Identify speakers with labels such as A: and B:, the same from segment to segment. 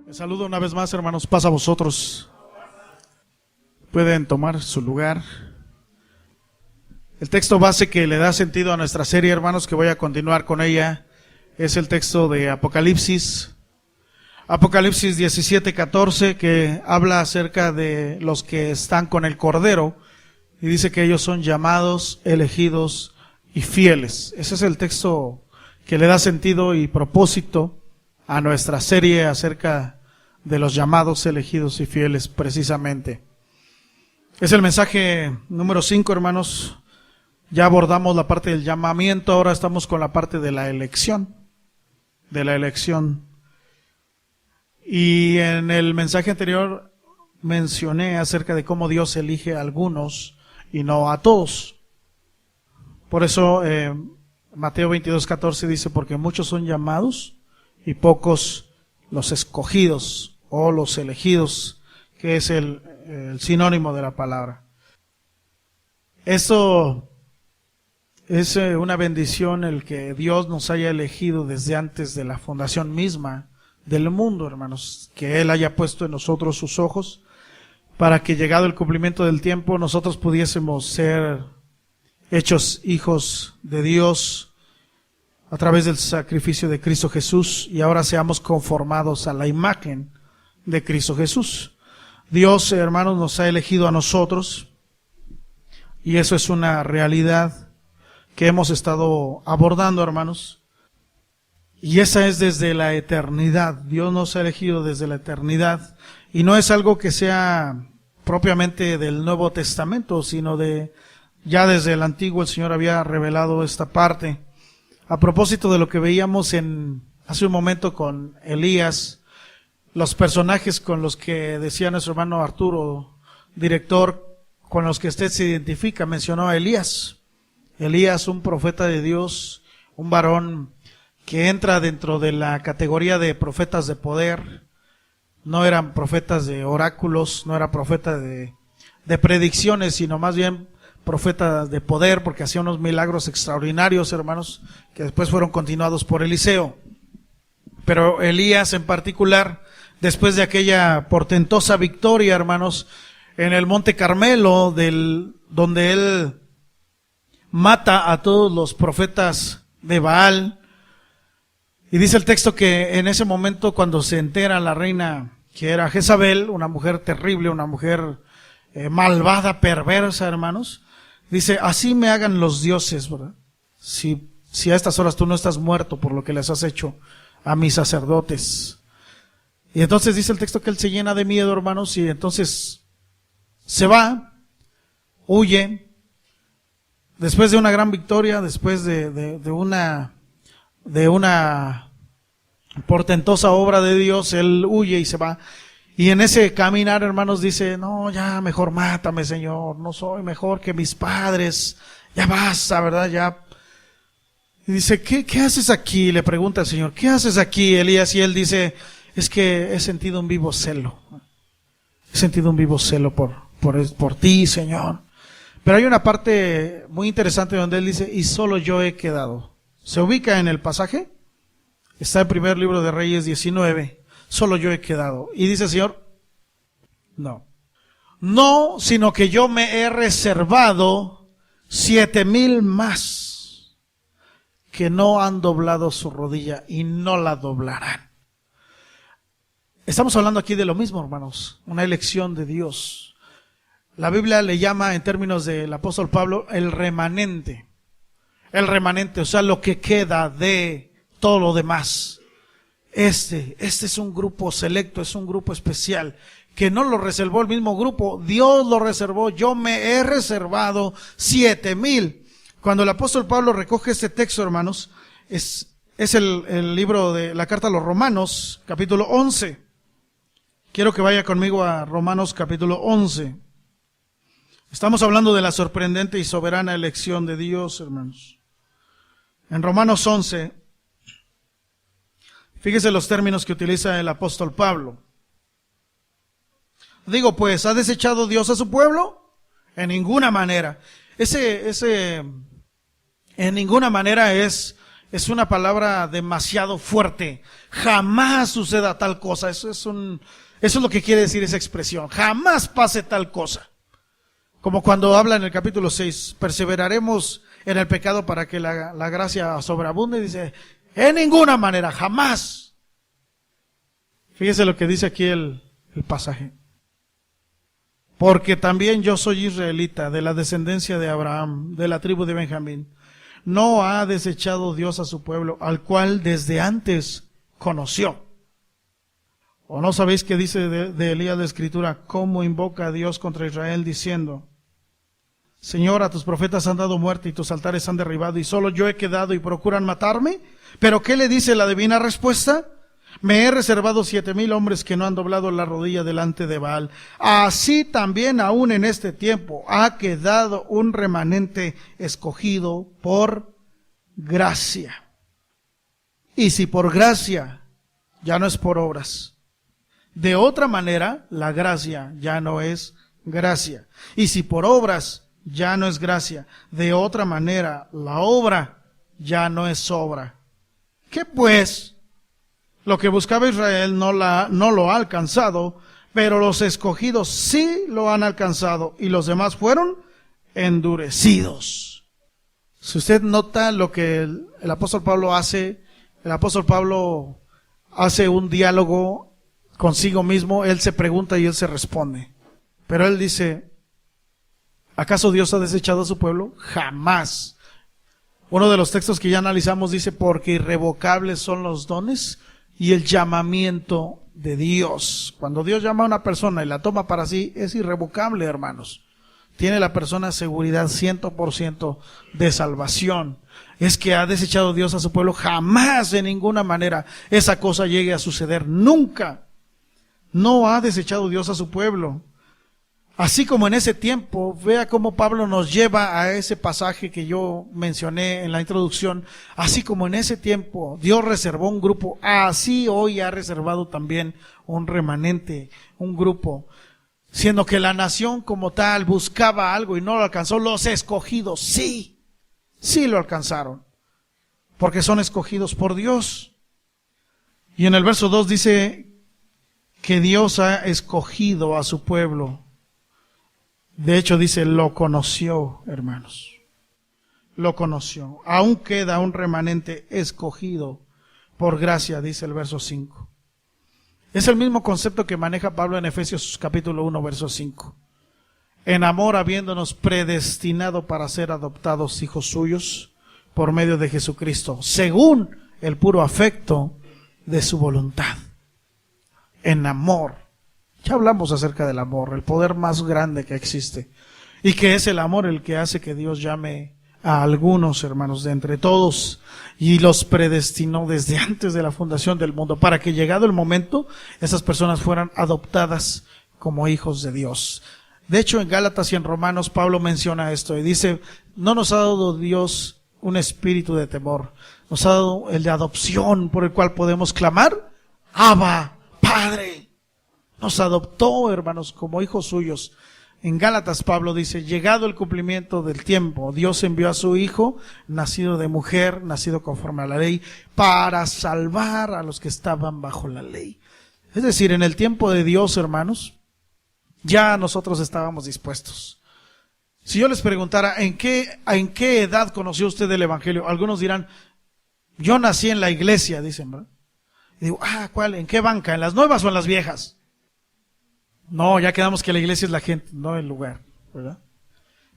A: Les saludo una vez más, hermanos. Paz a vosotros. Pueden tomar su lugar. El texto base que le da sentido a nuestra serie, hermanos, que voy a continuar con ella, es el texto de Apocalipsis. Apocalipsis 17:14, que habla acerca de los que están con el Cordero, y dice que ellos son llamados, elegidos y fieles. Ese es el texto que le da sentido y propósito a nuestra serie acerca de los llamados, elegidos y fieles, precisamente. Es el mensaje número 5, hermanos. Ya abordamos la parte del llamamiento, ahora estamos con la parte de la elección. Y en el mensaje anterior mencioné acerca de cómo Dios elige a algunos y no a todos. Por eso Mateo 22:14 dice, porque muchos son llamados y pocos los escogidos o los elegidos, que es el sinónimo de la palabra. Esto es una bendición, el que Dios nos haya elegido desde antes de la fundación misma del mundo, hermanos, que Él haya puesto en nosotros sus ojos para que, llegado el cumplimiento del tiempo, nosotros pudiésemos ser hechos hijos de Dios a través del sacrificio de Cristo Jesús, y ahora seamos conformados a la imagen de Cristo Jesús. Dios, hermanos, nos ha elegido a nosotros, y eso es una realidad que hemos estado abordando, hermanos, y esa es desde la eternidad. Dios nos ha elegido desde la eternidad, y no es algo que sea propiamente del Nuevo Testamento, sino ya desde el Antiguo el Señor había revelado esta parte. A propósito de lo que veíamos hace un momento con Elías, los personajes con los que decía nuestro hermano Arturo, director, con los que usted se identifica, mencionó a Elías. Elías, un profeta de Dios, un varón que entra dentro de la categoría de profetas de poder. No eran profetas de oráculos, no era profeta de predicciones, sino más bien profeta de poder, porque hacía unos milagros extraordinarios, hermanos, que después fueron continuados por Eliseo. Pero Elías en particular, después de aquella portentosa victoria, hermanos, en el Monte Carmelo, donde él mata a todos los profetas de Baal, y dice el texto que en ese momento, cuando se entera la reina, que era Jezabel, una mujer terrible, una mujer malvada, perversa, hermanos, dice, así me hagan los dioses, ¿verdad? Si a estas horas tú no estás muerto por lo que les has hecho a mis sacerdotes. Y entonces dice el texto que él se llena de miedo, hermanos, y entonces se va, huye, después de una gran victoria, después de una portentosa obra de Dios, él huye y se va. Y en ese caminar, hermanos, dice, no, ya mejor mátame, Señor, no soy mejor que mis padres, ya basta, ¿verdad? Ya. Y dice, ¿qué haces aquí? Le pregunta al Señor, ¿qué haces aquí, Elías? Y él dice, es que he sentido un vivo celo. He sentido un vivo celo por ti, Señor. Pero hay una parte muy interesante donde él dice, y solo yo he quedado. ¿Se ubica en el pasaje? Está en primer libro de Reyes 19. Solo yo he quedado. Y dice el Señor, no, sino que yo me he reservado 7,000 más que no han doblado su rodilla y no la doblarán. Estamos hablando aquí de lo mismo, hermanos, una elección de Dios. La Biblia le llama, en términos del apóstol Pablo, el remanente. El remanente, o sea, lo que queda de todo lo demás. Este es un grupo selecto, es un grupo especial, que no lo reservó el mismo grupo, Dios lo reservó. Yo me he reservado 7,000. Cuando el apóstol Pablo recoge este texto, hermanos, es el libro de la carta a los Romanos, capítulo 11. Quiero que vaya conmigo a Romanos capítulo 11. Estamos hablando de la sorprendente y soberana elección de Dios, hermanos. En Romanos 11, fíjese los términos que utiliza el apóstol Pablo. Digo pues, ¿ha desechado Dios a su pueblo? En ninguna manera. En ninguna manera es es una palabra demasiado fuerte. Jamás suceda tal cosa. Eso es lo que quiere decir esa expresión. Jamás pase tal cosa. Como cuando habla en el capítulo 6, perseveraremos en el pecado para que la gracia sobreabunde. Dice, en ninguna manera, jamás. Fíjese lo que dice aquí el pasaje. Porque también yo soy israelita, de la descendencia de Abraham, de la tribu de Benjamín. No ha desechado Dios a su pueblo, al cual desde antes conoció. ¿O no sabéis qué dice de Elías la Escritura? Cómo invoca a Dios contra Israel diciendo, Señor, a tus profetas han dado muerte y tus altares han derribado y solo yo he quedado y procuran matarme. ¿Pero qué le dice la divina respuesta? Me he reservado 7,000 hombres que no han doblado la rodilla delante de Baal. Así también aún en este tiempo ha quedado un remanente escogido por gracia. Y si por gracia, ya no es por obras. De otra manera, la gracia ya no es gracia. Y si por obras, ya no es gracia. De otra manera, la obra ya no es obra. ¿Qué pues? Lo que buscaba Israel no lo ha alcanzado, pero los escogidos sí lo han alcanzado y los demás fueron endurecidos. Si usted nota lo que el apóstol Pablo hace, el apóstol Pablo hace un diálogo consigo mismo, él se pregunta y él se responde. Pero él dice, ¿acaso Dios ha desechado a su pueblo? Jamás. Uno de los textos que ya analizamos dice, porque irrevocables son los dones y el llamamiento de Dios. Cuando Dios llama a una persona y la toma para sí, es irrevocable, hermanos. Tiene la persona seguridad 100% de salvación. Es que ha desechado Dios a su pueblo. Jamás, de ninguna manera, esa cosa llegue a suceder. Nunca. No ha desechado Dios a su pueblo. Así como en ese tiempo, vea cómo Pablo nos lleva a ese pasaje que yo mencioné en la introducción. Así como en ese tiempo Dios reservó un grupo, así hoy ha reservado también un remanente, un grupo. Siendo que la nación como tal buscaba algo y no lo alcanzó, los escogidos sí lo alcanzaron. Porque son escogidos por Dios. Y en el verso 2 dice que Dios ha escogido a su pueblo. De hecho dice, lo conoció, hermanos. Lo conoció. Aún queda un remanente escogido por gracia, dice el verso 5. Es el mismo concepto que maneja Pablo en Efesios capítulo 1, verso 5. En amor habiéndonos predestinado para ser adoptados hijos suyos por medio de Jesucristo, según el puro afecto de su voluntad. En amor. Ya hablamos acerca del amor, el poder más grande que existe. Y que es el amor el que hace que Dios llame a algunos, hermanos, de entre todos. Y los predestinó desde antes de la fundación del mundo, para que llegado el momento, esas personas fueran adoptadas como hijos de Dios. De hecho, en Gálatas y en Romanos, Pablo menciona esto y dice, no nos ha dado Dios un espíritu de temor, nos ha dado el de adopción por el cual podemos clamar, Abba, Padre. Nos adoptó, hermanos, como hijos suyos. En Gálatas Pablo dice, llegado el cumplimiento del tiempo, Dios envió a su Hijo, nacido de mujer, nacido conforme a la ley, para salvar a los que estaban bajo la ley. Es decir, en el tiempo de Dios, hermanos, ya nosotros estábamos dispuestos. Si yo les preguntara, ¿en qué edad conoció usted el Evangelio? Algunos dirán, yo nací en la iglesia, dicen, ¿verdad? Y digo, ¿cuál? ¿En qué banca? ¿En las nuevas o en las viejas? No, ya quedamos que la iglesia es la gente, no el lugar, ¿verdad?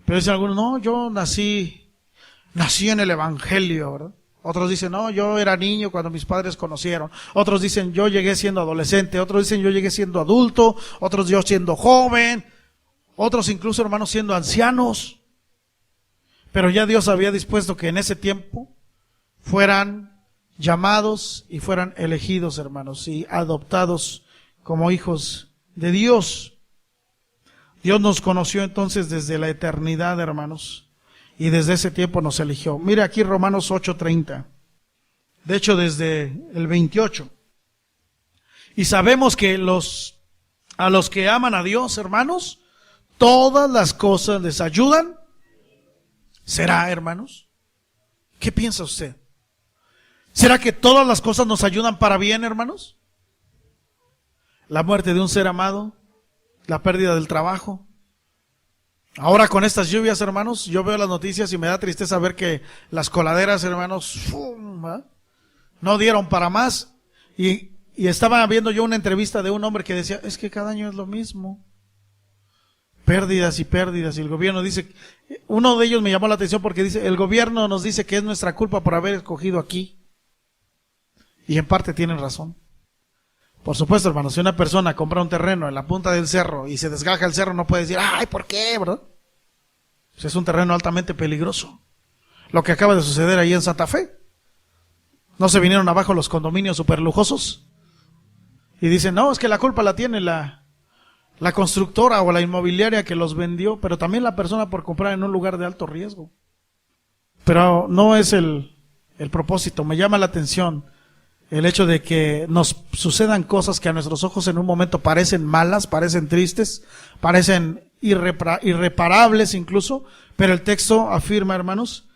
A: Pero dicen algunos, no, yo nací en el Evangelio, ¿verdad? Otros dicen, no, yo era niño cuando mis padres conocieron. Otros dicen, yo llegué siendo adolescente. Otros dicen, yo llegué siendo adulto. Otros, yo siendo joven. Otros incluso, hermanos, siendo ancianos. Pero ya Dios había dispuesto que en ese tiempo fueran llamados y fueran elegidos, hermanos, y adoptados como hijos de Dios. Dios nos conoció entonces desde la eternidad, hermanos, y desde ese tiempo nos eligió. Mire aquí Romanos 8:30. De hecho, desde el 28. Y sabemos que a los que aman a Dios, hermanos, todas las cosas les ayudan. ¿Será, hermanos? ¿Qué piensa usted? ¿Será que todas las cosas nos ayudan para bien, hermanos? La muerte de un ser amado, la pérdida del trabajo. Ahora con estas lluvias, hermanos, yo veo las noticias y me da tristeza ver que las coladeras, hermanos, no dieron para más. Y estaba viendo yo una entrevista de un hombre que decía, es que cada año es lo mismo. Pérdidas y pérdidas. Y el gobierno dice, uno de ellos me llamó la atención porque dice, el gobierno nos dice que es nuestra culpa por haber escogido aquí. Y en parte tienen razón. Por supuesto, hermanos, si una persona compra un terreno en la punta del cerro y se desgaja el cerro, no puede decir, ay, ¿por qué, verdad? Pues es un terreno altamente peligroso. Lo que acaba de suceder ahí en Santa Fe. ¿No se vinieron abajo los condominios superlujosos? Y dicen, no, es que la culpa la tiene la constructora o la inmobiliaria que los vendió, pero también la persona por comprar en un lugar de alto riesgo. Pero no es el propósito. Me llama la atención el hecho de que nos sucedan cosas que a nuestros ojos en un momento parecen malas, parecen tristes, parecen irreparables incluso, pero el texto afirma, hermanos,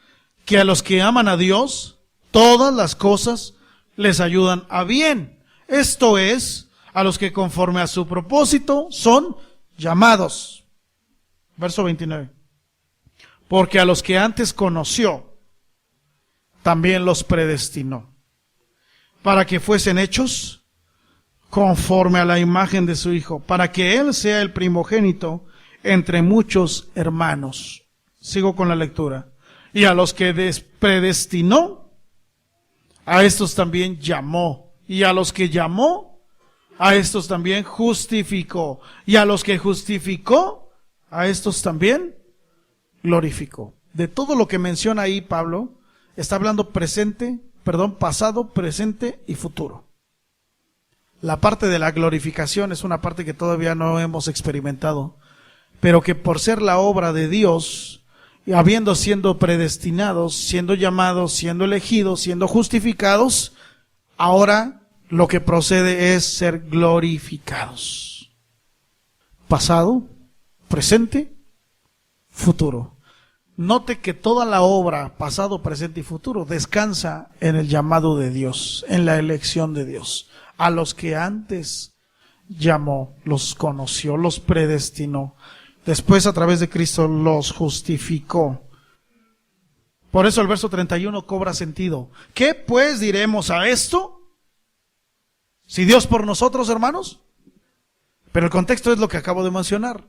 A: que a los que aman a Dios, todas las cosas les ayudan a bien. Esto es, a los que conforme a su propósito son llamados. Verso 29. Porque a los que antes conoció, también los predestinó, para que fuesen hechos conforme a la imagen de su Hijo, para que Él sea el primogénito entre muchos hermanos. Sigo con la lectura. Y a los que predestinó, a estos también llamó. Y a los que llamó, a estos también justificó. Y a los que justificó, a estos también glorificó. De todo lo que menciona ahí Pablo, está hablando pasado, presente y futuro. La parte de la glorificación es una parte que todavía no hemos experimentado, pero que por ser la obra de Dios, habiendo siendo predestinados, siendo llamados, siendo elegidos, siendo justificados, ahora lo que procede es ser glorificados. Pasado, presente, futuro. Note que toda la obra, pasado, presente y futuro, descansa en el llamado de Dios, en la elección de Dios. A los que antes llamó, los conoció, los predestinó. Después, a través de Cristo, los justificó. Por eso el verso 31 cobra sentido. ¿Qué pues diremos a esto? Si Dios por nosotros, hermanos. Pero el contexto es lo que acabo de mencionar.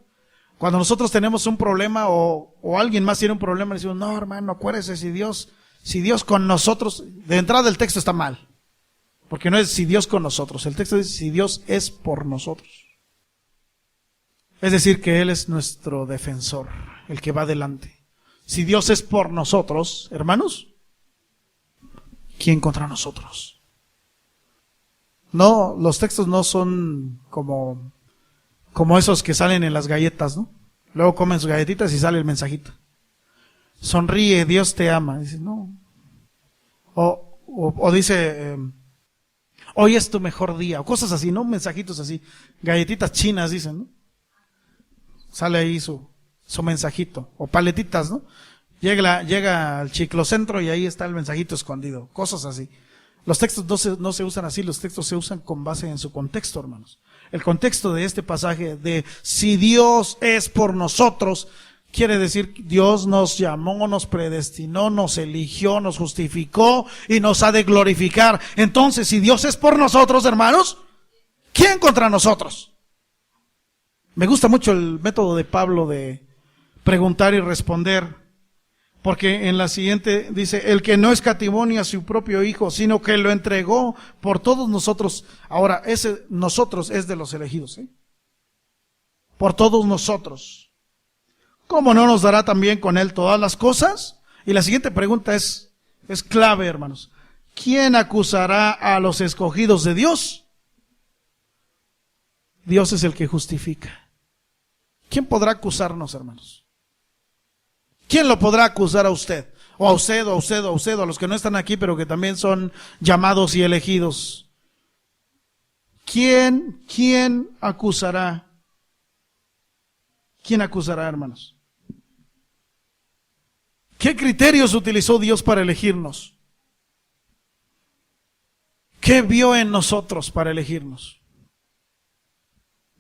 A: Cuando nosotros tenemos un problema o alguien más tiene un problema, le decimos, no, hermano, acuérdese, si Dios con nosotros, de entrada el texto está mal, porque no es si Dios con nosotros, el texto dice si Dios es por nosotros. Es decir, que Él es nuestro defensor, el que va adelante. Si Dios es por nosotros, hermanos, ¿quién contra nosotros? No, los textos no son como esos que salen en las galletas, ¿no? Luego comen sus galletitas y sale el mensajito. Sonríe, Dios te ama. Dice, no. O dice, hoy es tu mejor día. O cosas así, ¿no? Mensajitos así. Galletitas chinas, dicen, ¿no? Sale ahí su mensajito. O paletitas, ¿no? Llega al chiclocentro y ahí está el mensajito escondido. Cosas así. Los textos no se usan así, los textos se usan con base en su contexto, hermanos. El contexto de este pasaje de si Dios es por nosotros, quiere decir Dios nos llamó, nos predestinó, nos eligió, nos justificó y nos ha de glorificar. Entonces, si Dios es por nosotros, hermanos, ¿quién contra nosotros? Me gusta mucho el método de Pablo de preguntar y responder. Porque en la siguiente dice, el que no escatimó ni a su propio Hijo, sino que lo entregó por todos nosotros. Ahora, ese nosotros es de los elegidos, ¿eh? Por todos nosotros. ¿Cómo no nos dará también con Él todas las cosas? Y la siguiente pregunta es clave, hermanos. ¿Quién acusará a los escogidos de Dios? Dios es el que justifica. ¿Quién podrá acusarnos, hermanos? ¿Quién lo podrá acusar a usted? O a usted, o a usted, o a usted, o a los que no están aquí, pero que también son llamados y elegidos. ¿Quién acusará? ¿Quién acusará, hermanos? ¿Qué criterios utilizó Dios para elegirnos? ¿Qué vio en nosotros para elegirnos?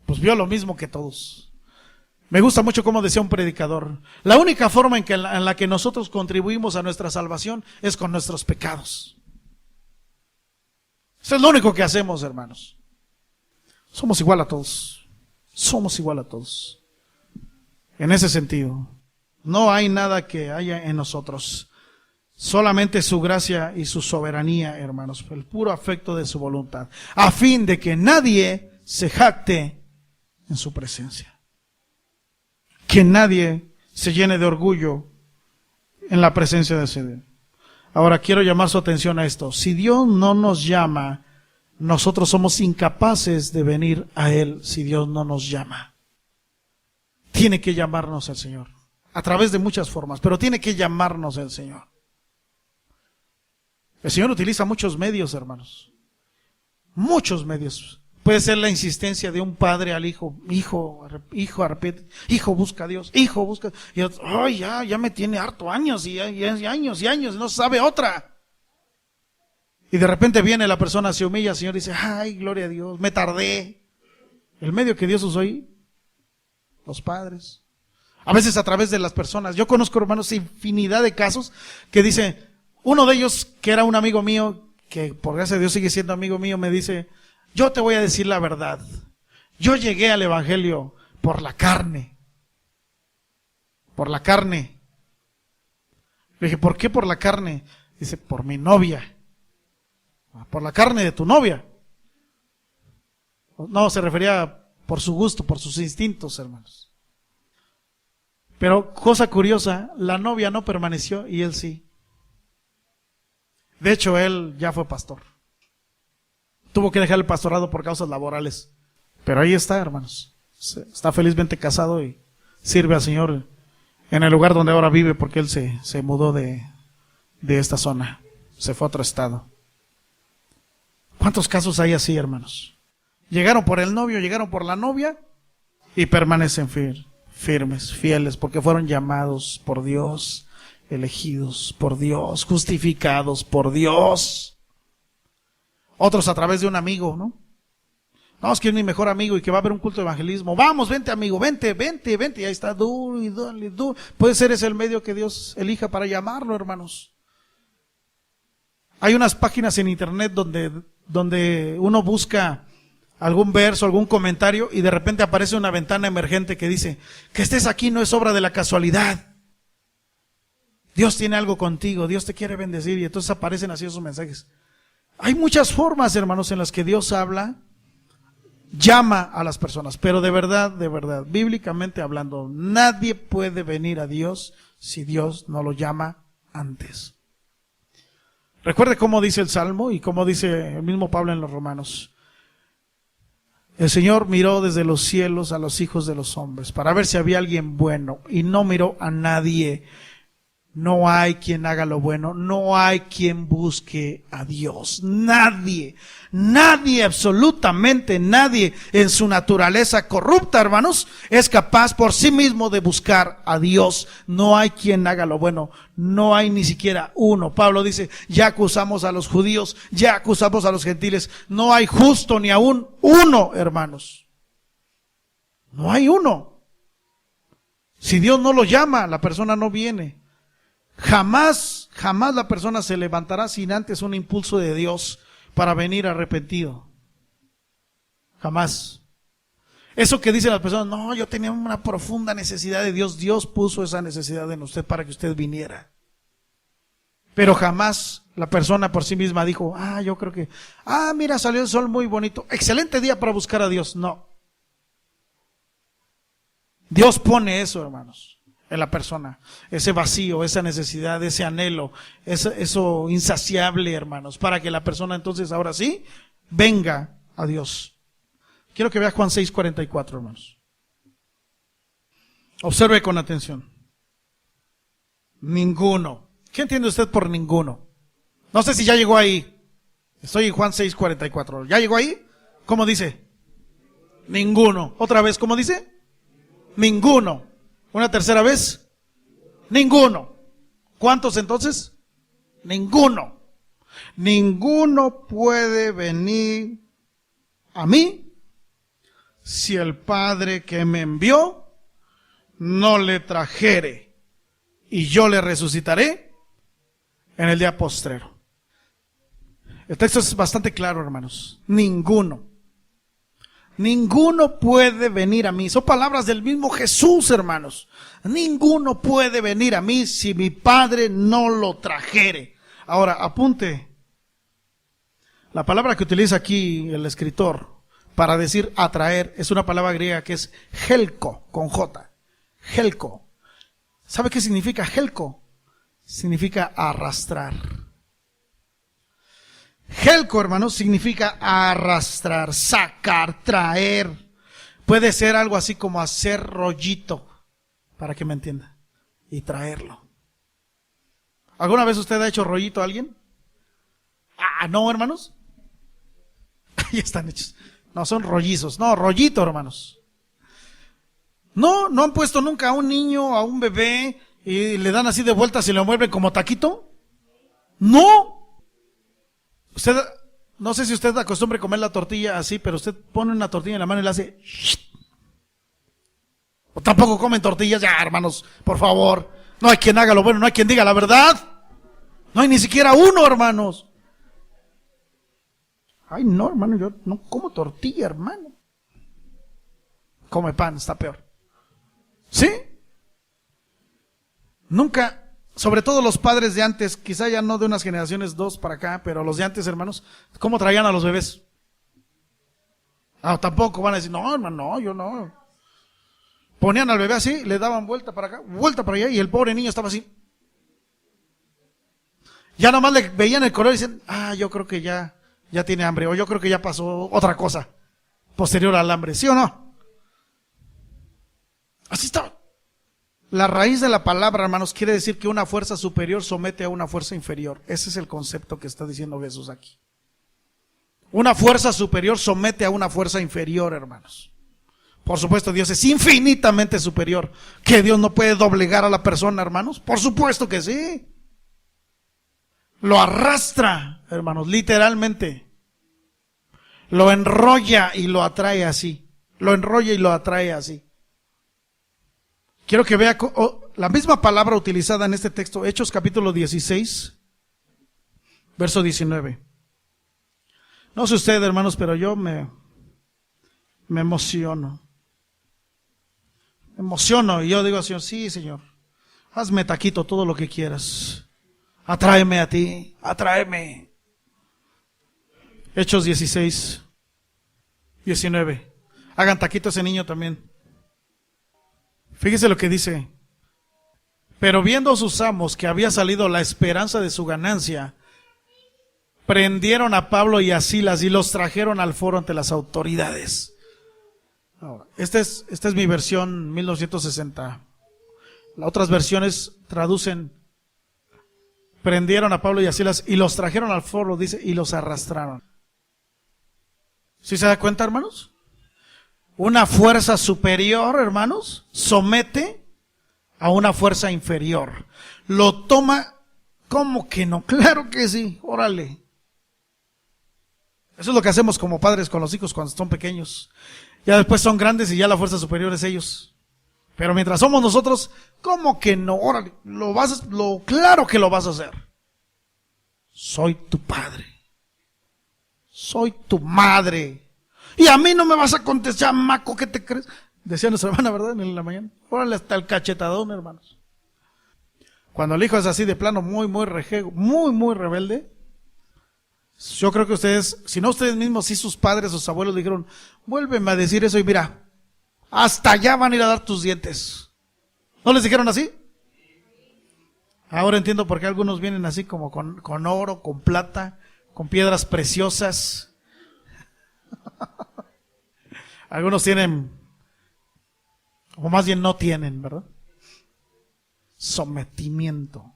A: Pues vio lo mismo que todos. Me gusta mucho cómo decía un predicador: la única forma en la que nosotros contribuimos a nuestra salvación es con nuestros pecados. Eso es lo único que hacemos, hermanos. Somos igual a todos. Somos igual a todos. En ese sentido, no hay nada que haya en nosotros. Solamente su gracia y su soberanía, hermanos, el puro afecto de su voluntad, a fin de que nadie se jacte en su presencia. Que nadie se llene de orgullo en la presencia de ese Dios. Ahora quiero llamar su atención a esto. Si Dios no nos llama, nosotros somos incapaces de venir a Él si Dios no nos llama. Tiene que llamarnos el Señor, a través de muchas formas, pero tiene que llamarnos el Señor. El Señor utiliza muchos medios, hermanos. Muchos medios. Puede ser la insistencia de un padre al hijo: hijo, busca a Dios, hijo, busca. Y otro: ya me tiene harto años y años y años, no sabe otra. Y de repente viene la persona, se humilla, el Señor dice: ay, gloria a Dios, me tardé. El medio que Dios usó ahí, los padres. A veces a través de las personas. Yo conozco, hermanos, infinidad de casos que dice, uno de ellos, que era un amigo mío, que por gracia de Dios sigue siendo amigo mío, me dice: yo te voy a decir la verdad. Yo llegué al evangelio por la carne. Por la carne. Le dije: ¿por qué por la carne? Dice: por mi novia. Por la carne de tu novia. No, se refería por su gusto, por sus instintos, hermanos. Pero cosa curiosa, la novia no permaneció y él sí. De hecho, él ya fue pastor. Tuvo que dejar el pastorado por causas laborales. Pero ahí está, hermanos. Está felizmente casado y sirve al Señor en el lugar donde ahora vive, porque él se mudó de esta zona. Se fue a otro estado. ¿Cuántos casos hay así, hermanos? Llegaron por el novio, llegaron por la novia y permanecen firmes, fieles, porque fueron llamados por Dios, elegidos por Dios, justificados por Dios. Otros a través de un amigo, ¿no? No, es que es mi mejor amigo y que va a haber un culto de evangelismo. Vamos, vente amigo, vente. Y ahí está, duro y duro. Puede ser ese el medio que Dios elija para llamarlo, hermanos. Hay unas páginas en internet donde uno busca algún verso, algún comentario, y de repente aparece una ventana emergente que dice: que estés aquí no es obra de la casualidad. Dios tiene algo contigo, Dios te quiere bendecir, y entonces aparecen así esos mensajes. Hay muchas formas, hermanos, en las que Dios habla, llama a las personas, pero de verdad, bíblicamente hablando, nadie puede venir a Dios si Dios no lo llama antes. Recuerde cómo dice el Salmo y cómo dice el mismo Pablo en los Romanos. El Señor miró desde los cielos a los hijos de los hombres para ver si había alguien bueno, y no miró a nadie. No hay quien haga lo bueno, no hay quien busque a Dios. Nadie, absolutamente nadie en su naturaleza corrupta, hermanos, es capaz por sí mismo de buscar a Dios. No hay quien haga lo bueno, no hay ni siquiera uno. Pablo dice: ya acusamos a los judíos, ya acusamos a los gentiles. No hay justo ni aún uno, hermanos. No hay uno. Si Dios no lo llama, la persona no viene. Jamás la persona se levantará sin antes un impulso de Dios para venir arrepentido. Jamás. Eso que dicen las personas: no, yo tenía una profunda necesidad de Dios. Dios puso esa necesidad en usted para que usted viniera. Pero jamás la persona por sí misma dijo: yo creo que, mira, salió el sol muy bonito, excelente día para buscar a Dios. No. Dios pone eso, hermanos, en la persona, ese vacío, esa necesidad, ese anhelo, eso insaciable, hermanos, para que la persona entonces ahora sí venga a Dios. Quiero que vea Juan 6:44, hermanos. Observe con atención. Ninguno. ¿Qué entiende usted por ninguno? No sé si ya llegó ahí. Estoy en Juan 6:44. ¿Ya llegó ahí? ¿Cómo dice? Ninguno. Otra vez, ¿cómo dice? Ninguno. Una tercera vez, ninguno. ¿Cuántos entonces? Ninguno. Ninguno puede venir a mí si el Padre que me envió no le trajere, y yo le resucitaré en el día postrero. El texto es bastante claro, hermanos. Ninguno puede venir a mí. Son palabras del mismo Jesús, hermanos. Ninguno puede venir a mí si mi Padre no lo trajere. Ahora, apunte. La palabra que utiliza aquí el escritor para decir atraer es una palabra griega que es helko, con J. Helko. ¿Sabe qué significa helko? Significa arrastrar. Helko, hermanos, significa arrastrar, sacar, traer. Puede ser algo así como hacer rollito, para que me entienda, y traerlo. ¿Alguna vez usted ha hecho rollito a alguien? No, hermanos. Ya están hechos. No, son rollizos. No, rollito, hermanos. No han puesto nunca a un niño, a un bebé, y le dan así de vueltas y lo mueven como taquito. No. Usted, no sé si usted acostumbre comer la tortilla así, pero usted pone una tortilla en la mano y la hace. O tampoco comen tortillas, ya, hermanos, por favor. No hay quien haga lo bueno, no hay quien diga la verdad. No hay ni siquiera uno, hermanos. Ay, no, hermano, yo no como tortilla, hermano. Come pan, está peor. ¿Sí? Nunca, sobre todo los padres de antes, quizá ya no de unas generaciones dos para acá, pero los de antes, hermanos, ¿cómo traían a los bebés? Tampoco van a decir, no, hermano, no, yo no. Ponían al bebé así, le daban vuelta para acá, vuelta para allá, y el pobre niño estaba así. Ya nomás le veían el color y dicen, yo creo que ya tiene hambre, o yo creo que ya pasó otra cosa posterior al hambre, ¿sí o no? Así está. La raíz de la palabra, hermanos, quiere decir que una fuerza superior somete a una fuerza inferior. Ese es el concepto que está diciendo Jesús aquí. Una fuerza superior somete a una fuerza inferior, hermanos. Por supuesto, Dios es infinitamente superior. ¿Que Dios no puede doblegar a la persona, hermanos? Por supuesto que sí. Lo arrastra, hermanos, literalmente. Lo enrolla y lo atrae así. Lo enrolla y lo atrae así. Quiero que vea la misma palabra utilizada en este texto, Hechos capítulo 16, verso 19. No sé usted, hermanos, pero yo me emociono. Me emociono y yo digo, Señor, sí, Señor, hazme taquito todo lo que quieras. Atráeme a ti, atráeme. Hechos 16, 19. Hagan taquito a ese niño también. Fíjese lo que dice. Pero viendo sus amos que había salido la esperanza de su ganancia, prendieron a Pablo y a Silas y los trajeron al foro ante las autoridades. Esta es mi versión 1960. Las otras versiones traducen: prendieron a Pablo y a Silas y los trajeron al foro, dice, y los arrastraron. ¿Sí se da cuenta, hermanos? Una fuerza superior, hermanos, somete a una fuerza inferior. Lo toma, ¿cómo que no? Claro que sí, órale. Eso es lo que hacemos como padres con los hijos cuando son pequeños. Ya después son grandes y ya la fuerza superior es ellos. Pero mientras somos nosotros, ¿cómo que no? Órale, claro que lo vas a hacer. Soy tu padre. Soy tu madre. Y a mí no me vas a contestar, maco, ¿qué te crees? Decía nuestra hermana, ¿verdad? En la mañana. Órale, hasta el cachetadón, hermanos. Cuando el hijo es así de plano, muy rejego, muy rebelde, yo creo que ustedes, si no ustedes mismos, sí sus padres, sus abuelos dijeron, vuélveme a decir eso y mira, hasta allá van a ir a dar tus dientes. ¿No les dijeron así? Ahora entiendo por qué algunos vienen así como con oro, con plata, con piedras preciosas. Algunos tienen, o más bien no tienen, ¿verdad? Sometimiento.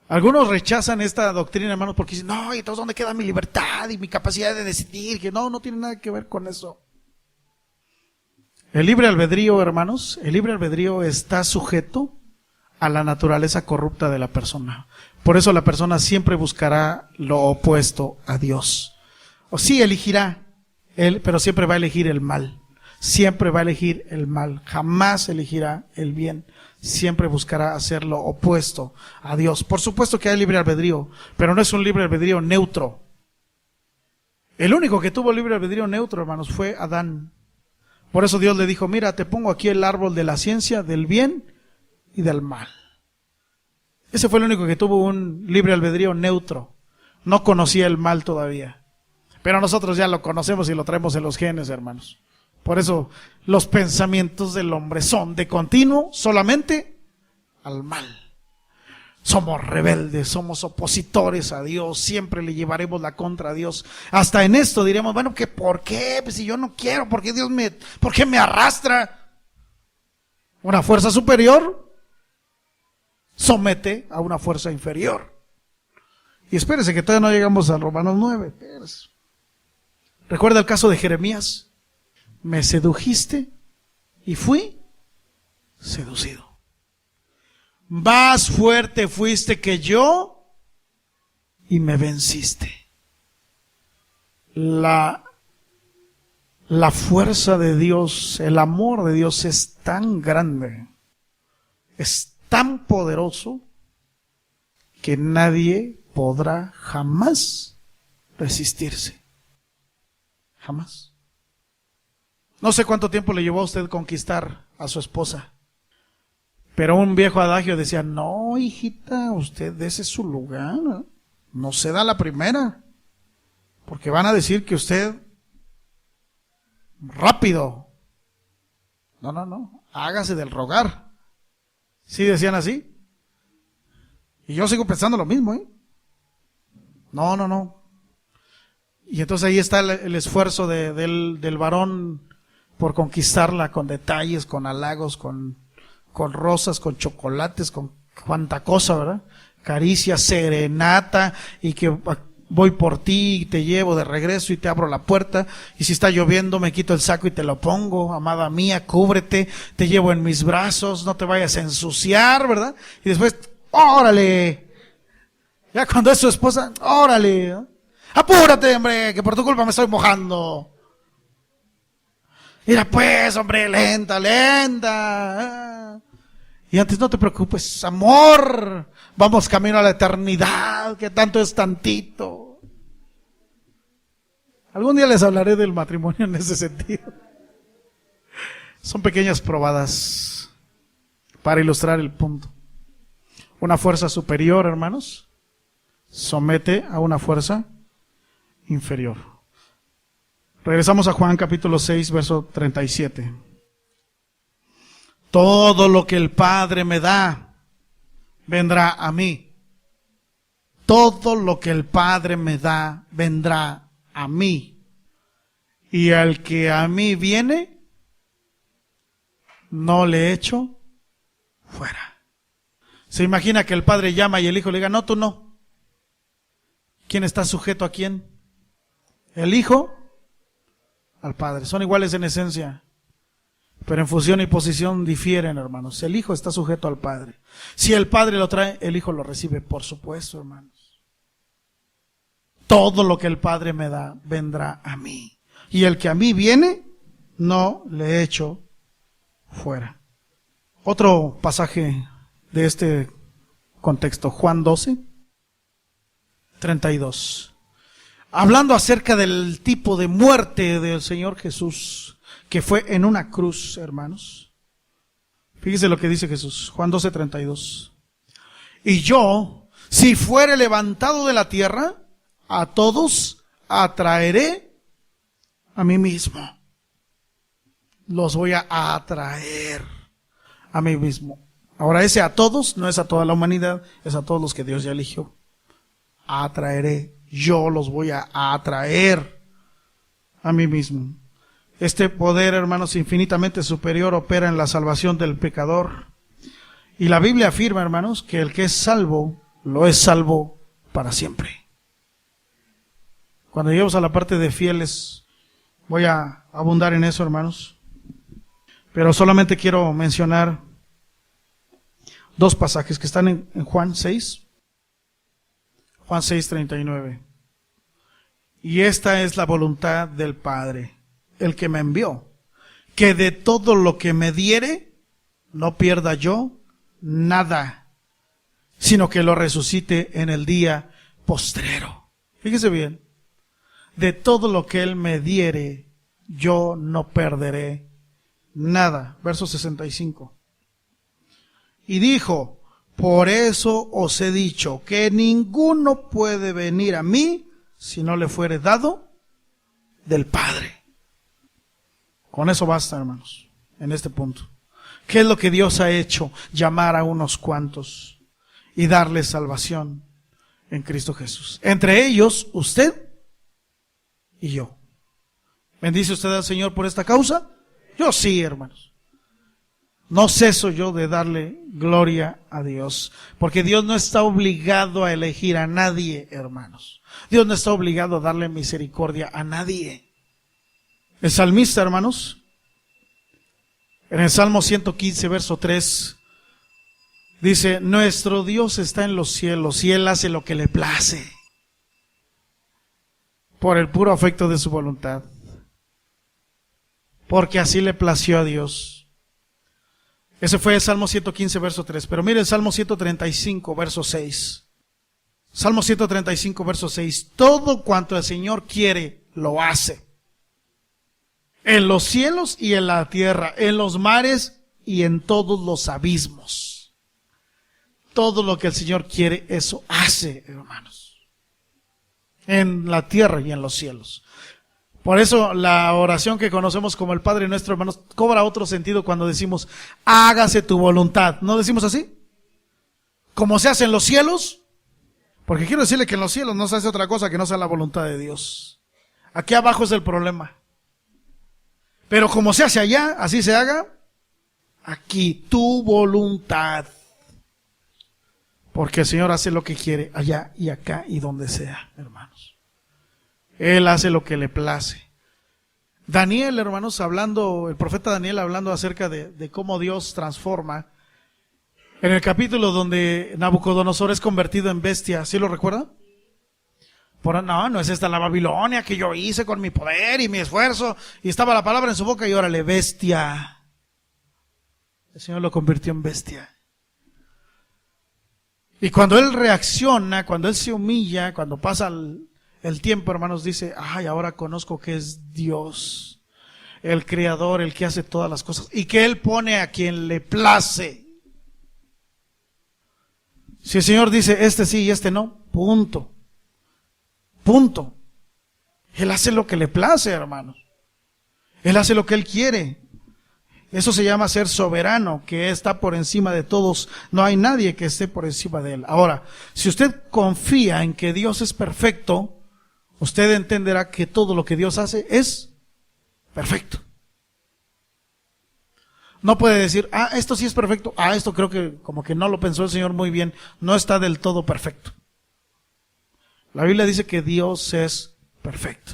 A: Algunos rechazan esta doctrina, hermanos, porque dicen, no, ¿y entonces dónde queda mi libertad y mi capacidad de decidir? Que no tiene nada que ver con eso. El libre albedrío, hermanos, el libre albedrío está sujeto a la naturaleza corrupta de la persona. Por eso la persona siempre buscará lo opuesto a Dios. O sí elegirá él, pero siempre va a elegir el mal. Siempre va a elegir el mal. Jamás elegirá el bien. Siempre buscará hacer lo opuesto a Dios. Por supuesto que hay libre albedrío, pero no es un libre albedrío neutro. El único que tuvo libre albedrío neutro, hermanos, fue Adán. Por eso Dios le dijo, mira, te pongo aquí el árbol de la ciencia del bien y del mal. Ese fue el único que tuvo un libre albedrío neutro. No conocía el mal todavía. Pero nosotros ya lo conocemos y lo traemos en los genes, hermanos. Por eso los pensamientos del hombre son de continuo solamente al mal. Somos rebeldes, somos opositores a Dios, siempre le llevaremos la contra a Dios. Hasta en esto diremos, bueno, ¿que por qué? Pues si yo no quiero, ¿por qué me arrastra? Una fuerza superior somete a una fuerza inferior. Y espérese que todavía no llegamos a Romanos 9. Espérese. ¿Recuerda el caso de Jeremías? Me sedujiste y fui seducido. Más fuerte fuiste que yo y me venciste. La fuerza de Dios, el amor de Dios es tan grande, es tan poderoso, que nadie podrá jamás resistirse. Jamás. No sé cuánto tiempo le llevó a usted conquistar a su esposa, pero un viejo adagio decía, no, hijita, usted ese es su lugar, no se da la primera, porque van a decir que usted rápido. No, hágase del rogar. ¿Sí decían así? Y yo sigo pensando lo mismo, ¿eh? No. Y entonces ahí está el esfuerzo del varón por conquistarla con detalles, con halagos, con rosas, con chocolates, con cuanta cosa, ¿verdad? Caricia, serenata, y que voy por ti y te llevo de regreso y te abro la puerta, y si está lloviendo me quito el saco y te lo pongo, amada mía, cúbrete, te llevo en mis brazos, no te vayas a ensuciar, ¿verdad? Y después, órale, ya cuando es su esposa, órale, ¿no? Apúrate, hombre, que por tu culpa me estoy mojando. Mira pues, hombre, lenta. Y antes, no te preocupes, amor, vamos camino a la eternidad, que tanto es tantito. Algún día les hablaré del matrimonio en ese sentido. Son pequeñas probadas para ilustrar el punto. Una fuerza superior, hermanos, somete a una fuerza inferior. Regresamos a Juan capítulo 6, verso 37. Todo lo que el Padre me da, vendrá a mí. Todo lo que el Padre me da, vendrá a mí. Y al que a mí viene, no le echo fuera. Se imagina que el Padre llama y el Hijo le diga, no, tú no. ¿Quién está sujeto a quién? El Hijo al Padre. Son iguales en esencia, pero en función y posición difieren, hermanos. El Hijo está sujeto al Padre. Si el Padre lo trae, el Hijo lo recibe, por supuesto, hermanos. Todo lo que el Padre me da, vendrá a mí. Y el que a mí viene, no le echo fuera. Otro pasaje de este contexto, Juan 12, 32. Hablando acerca del tipo de muerte del Señor Jesús, que fue en una cruz, hermanos. Fíjese lo que dice Jesús, Juan 12, 32. Y yo, si fuere levantado de la tierra, a todos atraeré a mí mismo. Los voy a atraer a mí mismo. Ahora ese a todos no es a toda la humanidad, es a todos los que Dios ya eligió. Atraeré, yo los voy a atraer a mí mismo. Este poder, hermanos, infinitamente superior opera en la salvación del pecador. Y la Biblia afirma, hermanos, que el que es salvo, lo es salvo para siempre. Cuando lleguemos a la parte de fieles, voy a abundar en eso, hermanos. Pero solamente quiero mencionar Dos pasajes que están en Juan 6. Juan 6:39. Y esta es la voluntad del Padre, el que me envió, que de todo lo que me diere, no pierda yo nada, sino que lo resucite en el día postrero. Fíjese bien, de todo lo que Él me diere, yo no perderé nada. Verso 65. Y dijo, por eso os he dicho que ninguno puede venir a mí si no le fuere dado del Padre. Con eso basta, hermanos, en este punto. ¿Qué es lo que Dios ha hecho? Llamar a unos cuantos y darles salvación en Cristo Jesús. Entre ellos, usted y yo. ¿Bendice usted al Señor por esta causa? Yo sí, hermanos. No ceso yo de darle gloria a Dios, porque Dios no está obligado a elegir a nadie, hermanos. Dios no está obligado a darle misericordia a nadie. El salmista, hermanos, en el Salmo 115, verso 3, dice, nuestro Dios está en los cielos y Él hace lo que le place, por el puro afecto de su voluntad, porque así le plació a Dios. Ese fue el Salmo 115, verso 3. Pero mire el Salmo 135, verso 6. Salmo 135, verso 6. Todo cuanto el Señor quiere, lo hace. En los cielos y en la tierra, en los mares y en todos los abismos. Todo lo que el Señor quiere, eso hace, hermanos. En la tierra y en los cielos. Por eso la oración que conocemos como el Padre Nuestro, hermanos, cobra otro sentido cuando decimos, hágase tu voluntad. ¿No decimos así? Como se hace en los cielos. Porque quiero decirle que en los cielos no se hace otra cosa que no sea la voluntad de Dios. Aquí abajo es el problema. Pero como se hace allá, así se haga aquí, tu voluntad. Porque el Señor hace lo que quiere allá y acá y donde sea, hermanos. Él hace lo que le place. Daniel, hermanos, hablando, el profeta Daniel hablando acerca de cómo Dios transforma, en el capítulo donde Nabucodonosor es convertido en bestia, ¿sí lo recuerda? No es esta la Babilonia que yo hice con mi poder y mi esfuerzo, y estaba la palabra en su boca y órale, bestia. El Señor lo convirtió en bestia. Y cuando Él reacciona, cuando Él se humilla, cuando pasa el tiempo, hermanos, dice, ay, ahora conozco que es Dios, el Creador, el que hace todas las cosas, y que Él pone a quien le place. Si el Señor dice, este sí y este no, punto. Punto. Él hace lo que le place, hermanos. Él hace lo que Él quiere. Eso se llama ser soberano, que está por encima de todos. No hay nadie que esté por encima de Él. Ahora, si usted confía en que Dios es perfecto, usted entenderá que todo lo que Dios hace es perfecto. No puede decir, esto sí es perfecto, esto creo que como que no lo pensó el Señor muy bien. No está del todo perfecto. La Biblia dice que Dios es perfecto.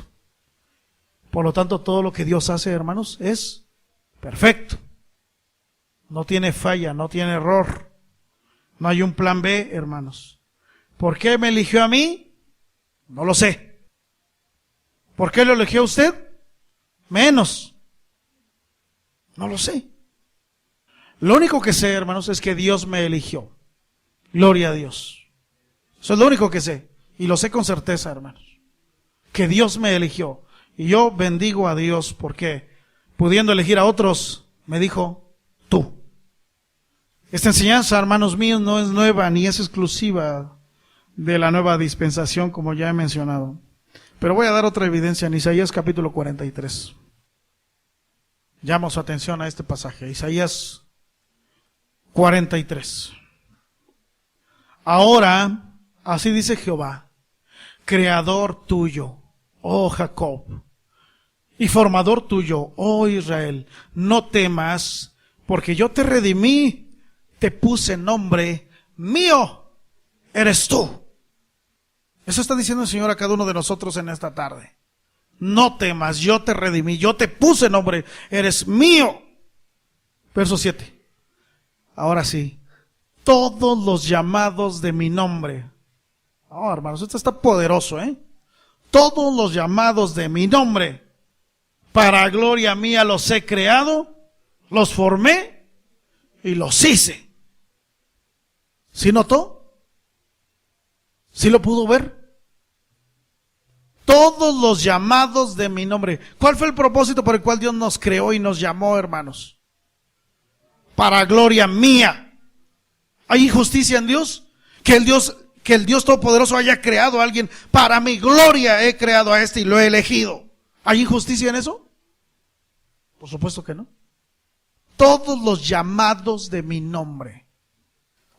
A: Por lo tanto, todo lo que Dios hace, hermanos, es perfecto. No tiene falla, no tiene error. No hay un plan B, hermanos. ¿Por qué me eligió a mí? No lo sé. ¿Por qué lo eligió a usted? Menos. No lo sé. Lo único que sé, hermanos, es que Dios me eligió. Gloria a Dios. Eso es lo único que sé. Y lo sé con certeza, hermanos. Que Dios me eligió. Y yo bendigo a Dios porque, pudiendo elegir a otros, me dijo, tú. Esta enseñanza, hermanos míos, no es nueva ni es exclusiva de la nueva dispensación, como ya he mencionado. Pero voy a dar otra evidencia en Isaías capítulo 43. Llamo su atención a este pasaje. Isaías 43. Ahora, así dice Jehová, creador tuyo, oh Jacob, y formador tuyo, oh Israel, no temas, porque yo te redimí, te puse nombre, mío eres tú. Eso está diciendo el Señor a cada uno de nosotros en esta tarde. No temas, yo te redimí, yo te puse nombre, eres mío. Verso 7. Ahora sí, todos los llamados de mi nombre. Oh, hermanos, esto está poderoso, Todos los llamados de mi nombre, para gloria mía los he creado, los formé y los hice. ¿Sí notó? ¿Sí lo pudo ver? Todos los llamados de mi nombre. ¿Cuál fue el propósito por el cual Dios nos creó y nos llamó, hermanos? Para gloria mía. ¿Hay injusticia en Dios? Que el Dios Todopoderoso haya creado a alguien. Para mi gloria he creado a este y lo he elegido. ¿Hay injusticia en eso? Por supuesto que no. Todos los llamados de mi nombre.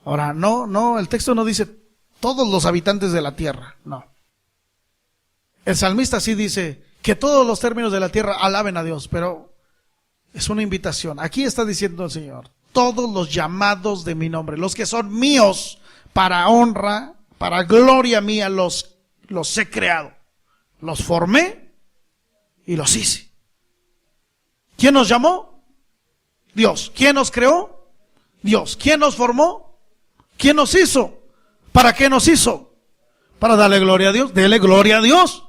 A: Ahora, no, el texto no dice todos los habitantes de la tierra, no. El salmista sí dice que todos los términos de la tierra alaben a Dios, pero es una invitación. Aquí está diciendo el Señor, todos los llamados de mi nombre, los que son míos para honra, para gloria mía, los he creado. Los formé y los hice. ¿Quién nos llamó? Dios. ¿Quién nos creó? Dios. ¿Quién nos formó? ¿Quién nos hizo? ¿Para qué nos hizo? Para darle gloria a Dios. Dele gloria a Dios.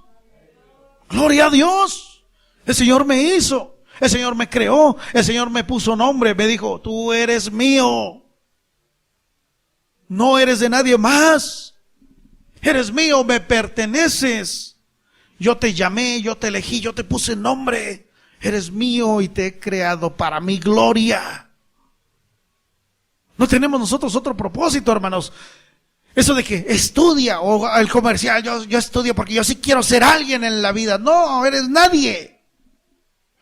A: Gloria a Dios. El Señor me hizo. El Señor me creó. El Señor me puso nombre. Me dijo, tú eres mío. No eres de nadie más. Eres mío, me perteneces. Yo te llamé, yo te elegí, yo te puse nombre. Eres mío y te he creado para mi gloria. No tenemos nosotros otro propósito, hermanos. Eso de que estudia, o el comercial, yo estudio porque yo sí quiero ser alguien en la vida. No, eres nadie.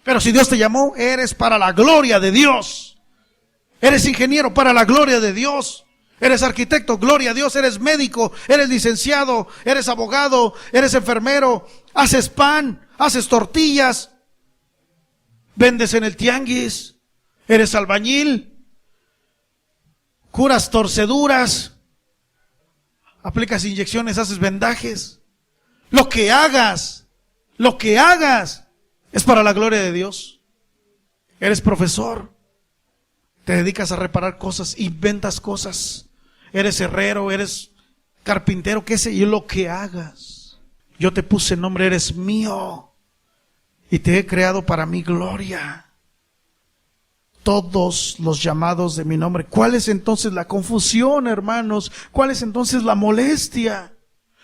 A: Pero si Dios te llamó, eres para la gloria de Dios. Eres ingeniero para la gloria de Dios. Eres arquitecto, gloria a Dios. Eres médico, eres licenciado, eres abogado, eres enfermero. Haces pan, haces tortillas. Vendes en el tianguis. Eres albañil. Curas torceduras. Aplicas inyecciones, haces vendajes. Lo que hagas es para la gloria de Dios. Eres profesor, te dedicas a reparar cosas, inventas cosas. Eres herrero, eres carpintero, qué sé yo, lo que hagas. Yo te puse nombre, eres mío y te he creado para mi gloria. Todos los llamados de mi nombre. ¿Cuál es entonces la confusión, hermanos? ¿Cuál es entonces la molestia?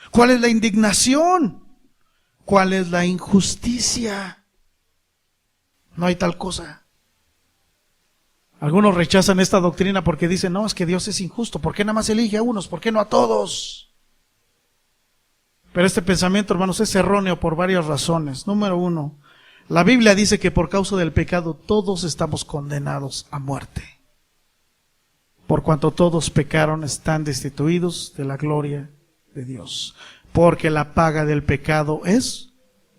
A: ¿Cuál es la indignación? ¿Cuál es la injusticia? No hay tal cosa. Algunos rechazan esta doctrina porque dicen, no, es que Dios es injusto. ¿Por qué nada más elige a unos? ¿Por qué no a todos? Pero este pensamiento, hermanos, es erróneo por varias razones. Número uno, la Biblia dice que por causa del pecado todos estamos condenados a muerte. Por cuanto todos pecaron, están destituidos de la gloria de Dios. Porque la paga del pecado es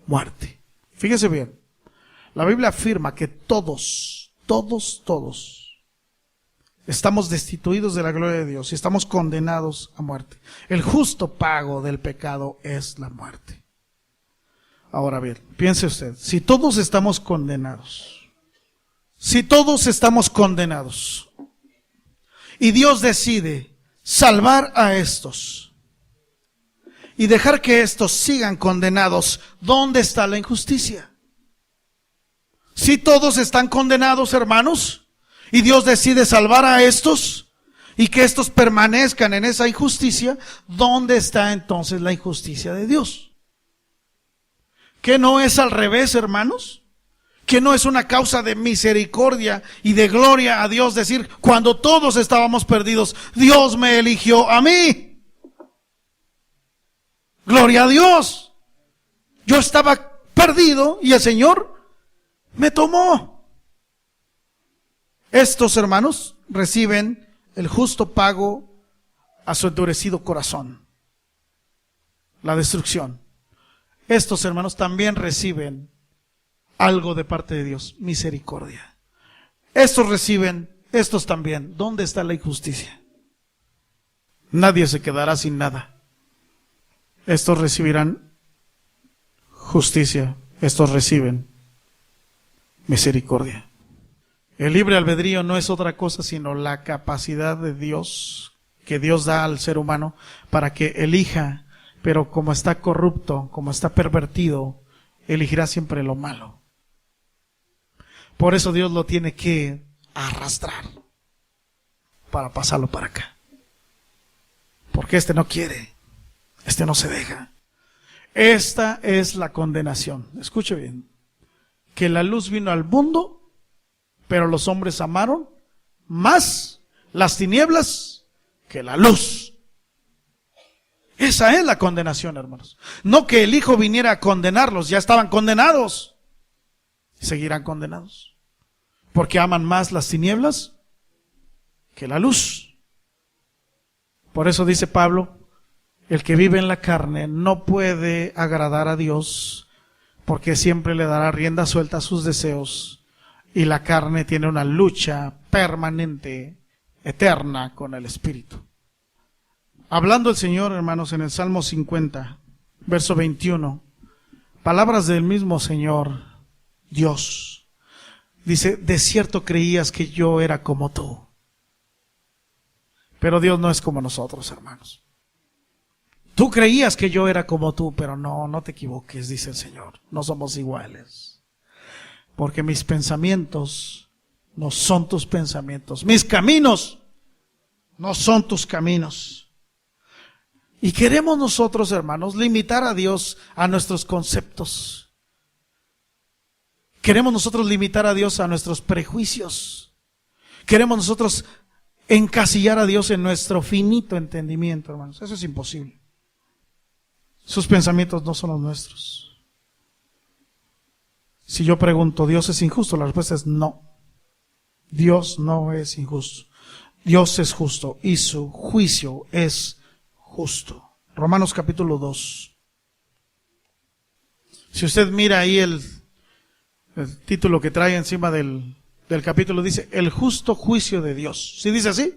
A: muerte. Fíjese bien, la Biblia afirma que todos estamos destituidos de la gloria de Dios y estamos condenados a muerte. El justo pago del pecado es la muerte. Ahora bien, piense usted, si todos estamos condenados y Dios decide salvar a estos y dejar que estos sigan condenados, ¿dónde está la injusticia? Si todos están condenados, hermanos, y Dios decide salvar a estos y que estos permanezcan en esa injusticia, ¿dónde está entonces la injusticia de Dios? ¿Que no es al revés, hermanos? ¿Que no es una causa de misericordia y de gloria a Dios decir, cuando todos estábamos perdidos, Dios me eligió a mí? Gloria a Dios. Yo estaba perdido y el Señor me tomó. Estos hermanos reciben el justo pago a su endurecido corazón, la destrucción. Estos hermanos también reciben algo de parte de Dios, misericordia. Estos reciben, estos también. ¿Dónde está la injusticia? Nadie se quedará sin nada. Estos recibirán justicia, estos reciben misericordia. El libre albedrío no es otra cosa sino la capacidad de Dios, que Dios da al ser humano para que elija, pero como está corrupto, como está pervertido, elegirá siempre lo malo. Por eso Dios lo tiene que arrastrar para pasarlo para acá. Porque este no quiere, este no se deja. Esta es la condenación. Escuche bien. Que la luz vino al mundo, pero los hombres amaron más las tinieblas que la luz. Esa es la condenación, hermanos. No que el Hijo viniera a condenarlos, ya estaban condenados. Seguirán condenados. Porque aman más las tinieblas que la luz. Por eso dice Pablo, el que vive en la carne no puede agradar a Dios, porque siempre le dará rienda suelta a sus deseos, y la carne tiene una lucha permanente, eterna con el Espíritu. Hablando el Señor, hermanos, en el Salmo 50, verso 21, palabras del mismo Señor, Dios, dice, de cierto creías que yo era como tú. Pero Dios no es como nosotros, hermanos. Tú creías que yo era como tú, pero no te equivoques, dice el Señor. No somos iguales. Porque mis pensamientos no son tus pensamientos. Mis caminos no son tus caminos. Y queremos nosotros, hermanos, limitar a Dios a nuestros conceptos. Queremos nosotros limitar a Dios a nuestros prejuicios. Queremos nosotros encasillar a Dios en nuestro finito entendimiento, hermanos. Eso es imposible. Sus pensamientos no son los nuestros. Si yo pregunto, ¿Dios es injusto? La respuesta es no. Dios no es injusto. Dios es justo y su juicio es justo. Romanos capítulo 2. Si usted mira ahí el título que trae encima del capítulo, dice, el justo juicio de Dios. ¿Sí dice así?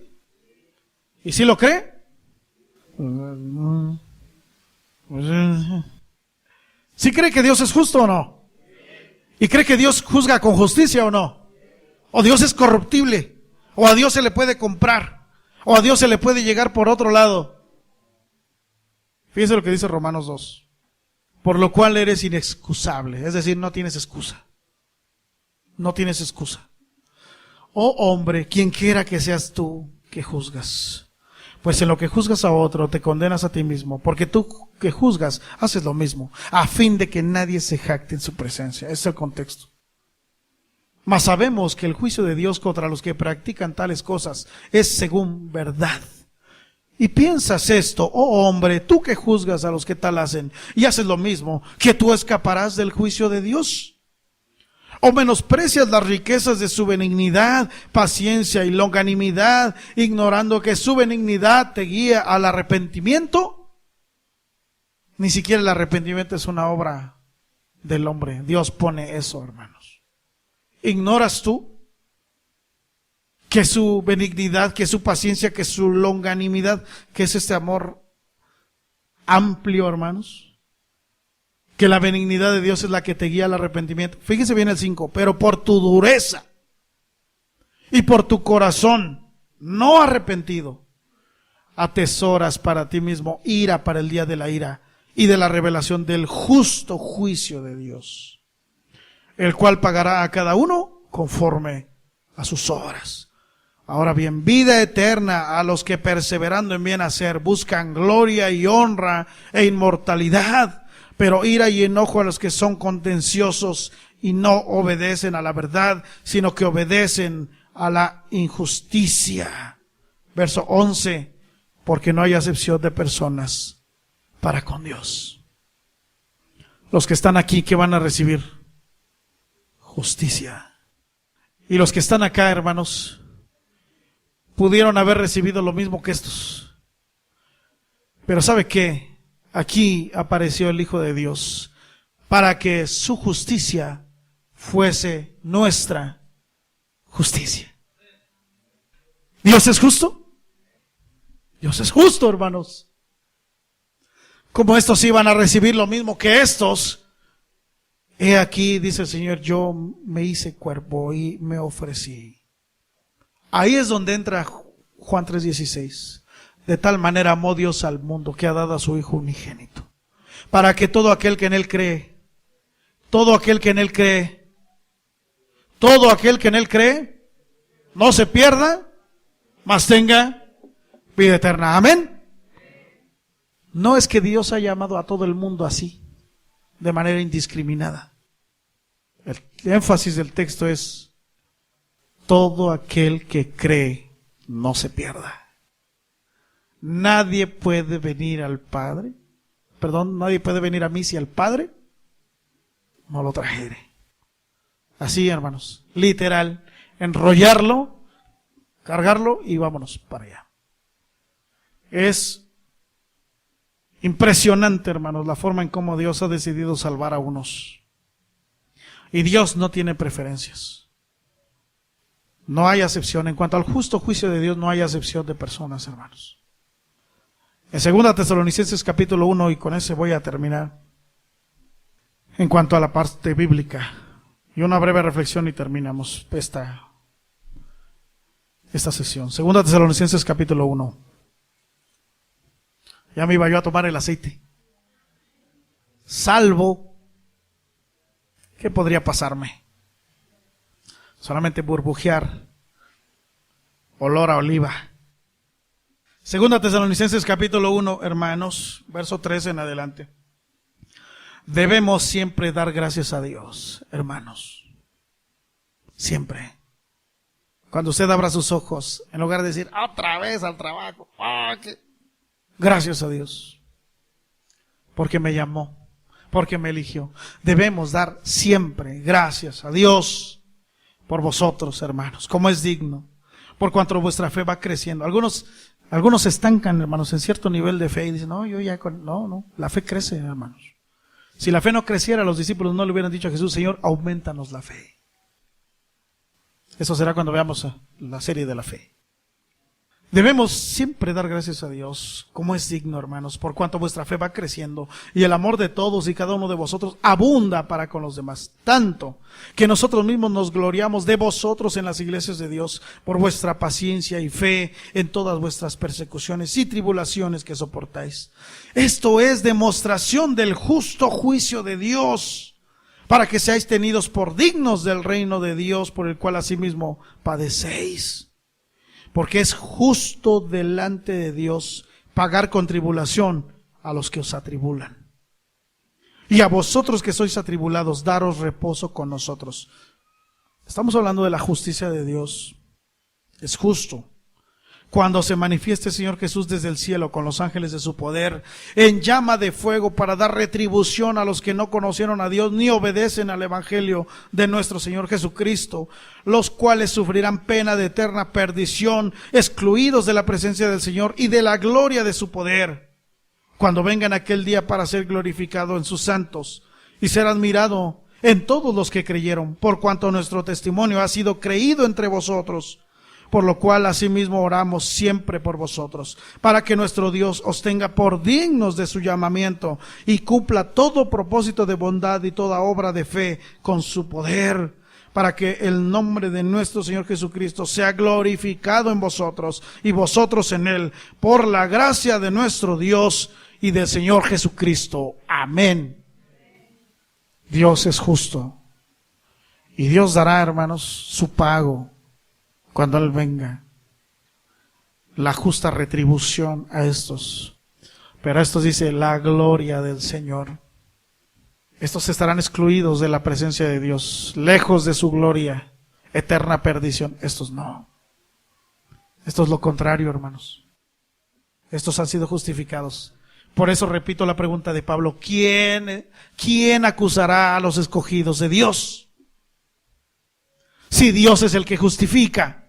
A: ¿Y si lo cree? ¿Sí cree que Dios es justo o no? ¿Y cree que Dios juzga con justicia o no? ¿O Dios es corruptible? ¿O a Dios se le puede comprar? ¿O a Dios se le puede llegar por otro lado? Fíjense lo que dice Romanos 2. Por lo cual eres inexcusable. Es decir, no tienes excusa. No tienes excusa. Oh hombre, quien quiera que seas tú que juzgas. Pues en lo que juzgas a otro, te condenas a ti mismo. Porque tú que juzgas, haces lo mismo. A fin de que nadie se jacte en su presencia. Ese es el contexto. Mas sabemos que el juicio de Dios contra los que practican tales cosas es según verdad. Y piensas esto, oh hombre, tú que juzgas a los que tal hacen y haces lo mismo, ¿que tú escaparás del juicio de Dios? ¿O menosprecias las riquezas de su benignidad, paciencia y longanimidad, ignorando que su benignidad te guía al arrepentimiento? Ni siquiera el arrepentimiento es una obra del hombre. Dios pone eso, hermanos. ¿Ignoras tú que su benignidad, que su paciencia, que su longanimidad, que es este amor amplio, hermanos? Que la benignidad de Dios es la que te guía al arrepentimiento. Fíjese bien el 5. Pero por tu dureza y por tu corazón no arrepentido, atesoras para ti mismo ira para el día de la ira y de la revelación del justo juicio de Dios, el cual pagará a cada uno conforme a sus obras. Ahora bien, vida eterna a los que perseverando en bien hacer buscan gloria y honra e inmortalidad, pero ira y enojo a los que son contenciosos y no obedecen a la verdad, sino que obedecen a la injusticia. Verso 11, porque no hay acepción de personas para con Dios. Los que están aquí, ¿qué van a recibir? Justicia. Y los que están acá, hermanos, pudieron haber recibido lo mismo que estos. Pero ¿sabe qué? Aquí apareció el Hijo de Dios para que su justicia fuese nuestra justicia. ¿Dios es justo? Dios es justo, hermanos. Como estos iban a recibir lo mismo que estos, He aquí, dice el Señor, yo me hice cuerpo y me ofrecí. Ahí es donde entra Juan 3:16. De tal manera amó Dios al mundo que ha dado a su Hijo unigénito, para que todo aquel que en Él cree, todo aquel que en Él cree, todo aquel que en Él cree, no se pierda, mas tenga vida eterna. Amén. No es que Dios haya amado a todo el mundo así, de manera indiscriminada. El énfasis del texto es: todo aquel que cree no se pierda. Nadie puede venir al Padre, nadie puede venir a mí si el Padre no lo trajere. Así, hermanos, literal, enrollarlo, cargarlo y vámonos para allá. Es impresionante, hermanos, la forma en cómo Dios ha decidido salvar a unos. Y Dios no tiene preferencias. No hay acepción. En cuanto al justo juicio de Dios, no hay acepción de personas, hermanos. En 2 Tesalonicenses capítulo 1, y con ese voy a terminar, en cuanto a la parte bíblica, y una breve reflexión y terminamos esta sesión. 2 Tesalonicenses capítulo 1. Ya me iba yo a tomar el aceite. Salvo, ¿qué podría pasarme? Solamente burbujear, olor a oliva. 2 Tesalonicenses capítulo 1, hermanos, verso 13 en adelante. Debemos siempre dar gracias a Dios, hermanos. Siempre. Cuando usted abra sus ojos, en lugar de decir, otra vez al trabajo, gracias a Dios, porque me llamó, porque me eligió. Debemos dar siempre gracias a Dios por vosotros, hermanos, como es digno, por cuanto vuestra fe va creciendo. Algunos se estancan, hermanos, en cierto nivel de fe y dicen, no, la fe crece, hermanos. Si la fe no creciera, los discípulos no le hubieran dicho a Jesús, Señor, aumentanos la fe. Eso será cuando veamos la serie de la fe. Debemos siempre dar gracias a Dios, como es digno, hermanos, por cuanto vuestra fe va creciendo y el amor de todos y cada uno de vosotros abunda para con los demás, tanto que nosotros mismos nos gloriamos de vosotros en las iglesias de Dios por vuestra paciencia y fe en todas vuestras persecuciones y tribulaciones que soportáis. Esto es demostración del justo juicio de Dios, para que seáis tenidos por dignos del reino de Dios, por el cual asimismo padecéis. Porque es justo delante de Dios pagar con tribulación a los que os atribulan. Y a vosotros que sois atribulados, daros reposo con nosotros. Estamos hablando de la justicia de Dios. Es justo. Cuando se manifieste el Señor Jesús desde el cielo con los ángeles de su poder, en llama de fuego, para dar retribución a los que no conocieron a Dios ni obedecen al evangelio de nuestro Señor Jesucristo, los cuales sufrirán pena de eterna perdición, excluidos de la presencia del Señor y de la gloria de su poder, cuando vengan aquel día para ser glorificado en sus santos y ser admirado en todos los que creyeron, por cuanto nuestro testimonio ha sido creído entre vosotros. Por lo cual asimismo oramos siempre por vosotros, para que nuestro Dios os tenga por dignos de su llamamiento y cumpla todo propósito de bondad y toda obra de fe con su poder, para que el nombre de nuestro Señor Jesucristo sea glorificado en vosotros y vosotros en Él, por la gracia de nuestro Dios y del Señor Jesucristo. Amén. Dios es justo y Dios dará, hermanos, su pago cuando Él venga, la justa retribución a estos. Pero a estos dice la gloria del Señor. Estos estarán excluidos de la presencia de Dios, lejos de su gloria, eterna perdición. Estos no. Esto es lo contrario, hermanos. Estos han sido justificados. Por eso repito la pregunta de Pablo: ¿Quién acusará a los escogidos de Dios? Si Dios es el que justifica.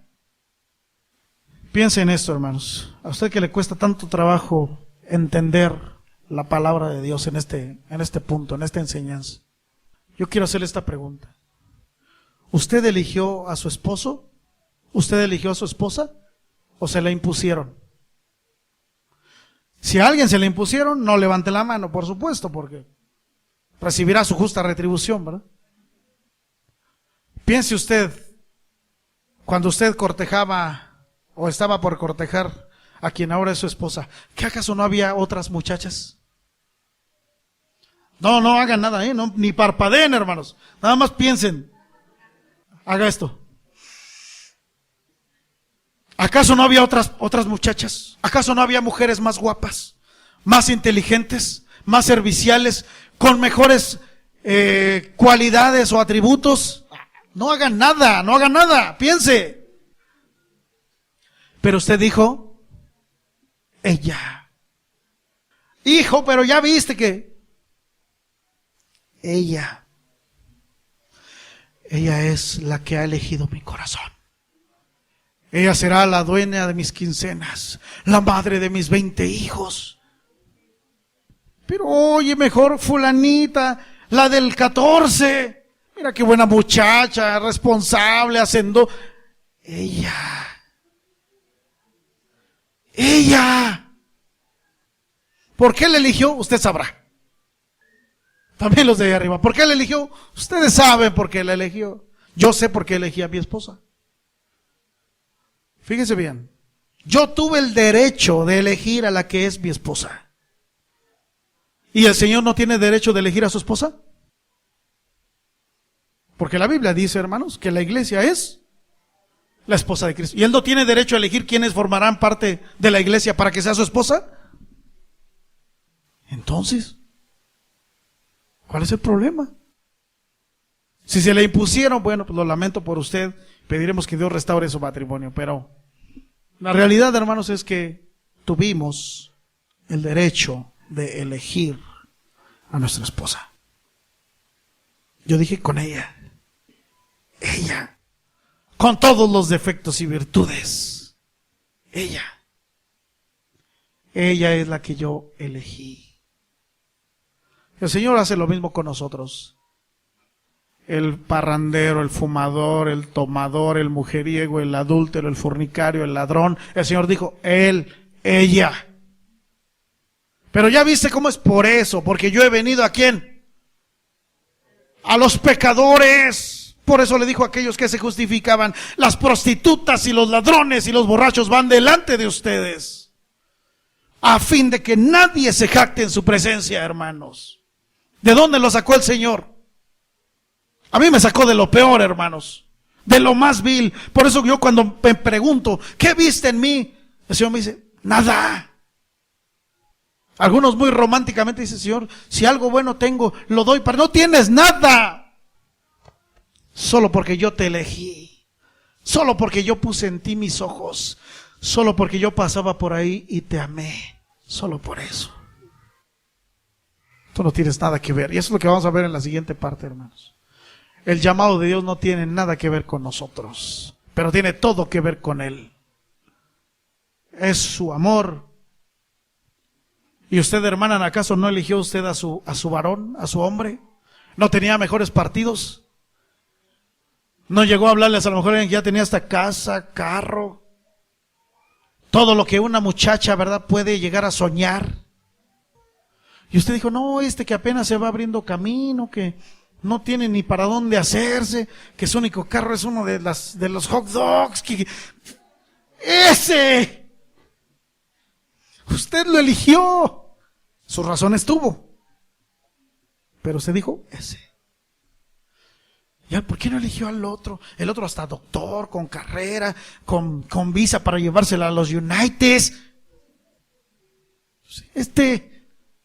A: Piensa en esto, hermanos. A usted que le cuesta tanto trabajo entender la palabra de Dios en este punto, en esta enseñanza. Yo quiero hacerle esta pregunta. ¿Usted eligió a su esposo? ¿Usted eligió a su esposa? ¿O se la impusieron? Si a alguien se le impusieron, no levante la mano, por supuesto, porque recibirá su justa retribución, ¿verdad? Piense usted, cuando usted cortejaba o estaba por cortejar a quien ahora es su esposa, ¿qué acaso no había otras muchachas? No hagan nada, no, ni parpadeen, hermanos. Nada más piensen. Haga esto. ¿Acaso no había otras muchachas? ¿Acaso no había mujeres más guapas, más inteligentes, más serviciales, con mejores cualidades o atributos? No hagan nada, piense. Pero usted dijo, ella. Hijo, pero ya viste que ella es la que ha elegido mi corazón. Ella será la dueña de mis quincenas, la madre de mis 20 hijos. Pero oye, mejor fulanita, la del 14. Mira qué buena muchacha, responsable, hacendo. Ella. ¿Por qué la eligió? Usted sabrá. También los de ahí arriba. ¿Por qué la eligió? Ustedes saben por qué la eligió. Yo sé por qué elegí a mi esposa. Fíjese bien. Yo tuve el derecho de elegir a la que es mi esposa. ¿Y el Señor no tiene derecho de elegir a su esposa? Porque la Biblia dice, hermanos, que la iglesia es la esposa de Cristo. ¿Y Él no tiene derecho a elegir quiénes formarán parte de la iglesia para que sea su esposa? Entonces, ¿cuál es el problema? Si se le impusieron, bueno, pues lo lamento por usted. Pediremos que Dios restaure su matrimonio. Pero la realidad, hermanos, es que tuvimos el derecho de elegir a nuestra esposa. Yo dije con ella, con todos los defectos y virtudes, ella es la que yo elegí. El Señor hace lo mismo con nosotros. El parrandero, el fumador, el tomador, el mujeriego, el adúltero, el fornicario, el ladrón. El Señor dijo, ella. Pero ya viste cómo es por eso, porque yo he venido ¿a quién? A los pecadores. Por eso le dijo a aquellos que se justificaban, las prostitutas y los ladrones y los borrachos van delante de ustedes, a fin de que nadie se jacte en su presencia, hermanos. ¿De dónde lo sacó el Señor? A mí me sacó de lo peor, hermanos, de lo más vil. Por eso yo cuando me pregunto, ¿qué viste en mí? El Señor me dice, nada. Algunos muy románticamente dicen, Señor, si algo bueno tengo, lo doy para... No tienes nada. Solo porque yo te elegí. Solo porque yo puse en ti mis ojos. Solo porque yo pasaba por ahí y te amé. Solo por eso. Tú no tienes nada que ver. Y eso es lo que vamos a ver en la siguiente parte, hermanos. El llamado de Dios no tiene nada que ver con nosotros, pero tiene todo que ver con Él. Es su amor. ¿Y usted, hermana, acaso no eligió usted a su varón, a su hombre? ¿No tenía mejores partidos? ¿No llegó a hablarles a lo mejor en que ya tenía hasta casa, carro? Todo lo que una muchacha, ¿verdad?, puede llegar a soñar. Y usted dijo, no, que apenas se va abriendo camino, que no tiene ni para dónde hacerse, que su único carro es uno de los hot dogs. ¡Ese! Usted lo eligió. Sus razones tuvo. Pero usted dijo, ese. ¿Y por qué no eligió al otro? El otro hasta doctor, con carrera, con visa para llevársela a los United.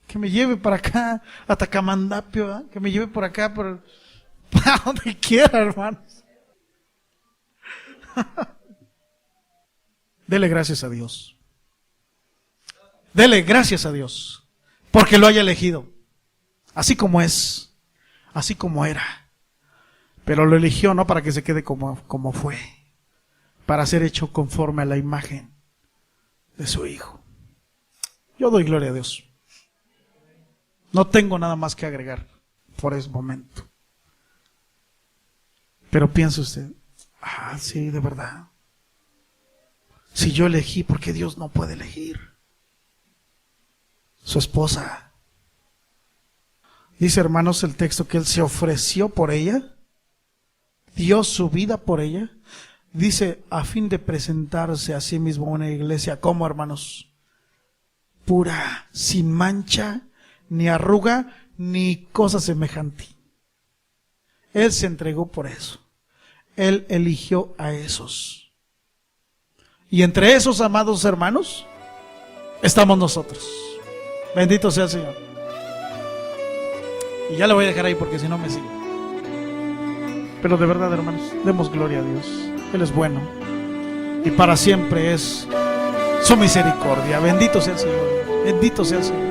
A: Que me lleve para acá, a Tacamandapio, ¿eh? Que me lleve por acá, para donde quiera, hermanos. Dele gracias a Dios. Dele gracias a Dios, porque lo haya elegido, así como es, así como era. Pero lo eligió no para que se quede como fue, para ser hecho conforme a la imagen de su Hijo. Yo doy gloria a Dios. No tengo nada más que agregar por ese momento. Pero piensa usted, sí, de verdad. Si yo elegí, ¿por qué Dios no puede elegir? Su esposa. Dice, hermanos, el texto que Él se ofreció por ella, dio su vida por ella. Dice, a fin de presentarse a sí mismo una iglesia, ¿cómo, hermanos? Pura, sin mancha, ni arruga, ni cosa semejante. Él se entregó por eso. Él eligió a esos. Y entre esos, amados hermanos, estamos nosotros. Bendito sea el Señor. Y ya lo voy a dejar ahí porque si no me sigue. Pero de verdad, hermanos, demos gloria a Dios. Él es bueno. Y para siempre es su misericordia. Bendito sea el Señor. Bendito sea el Señor.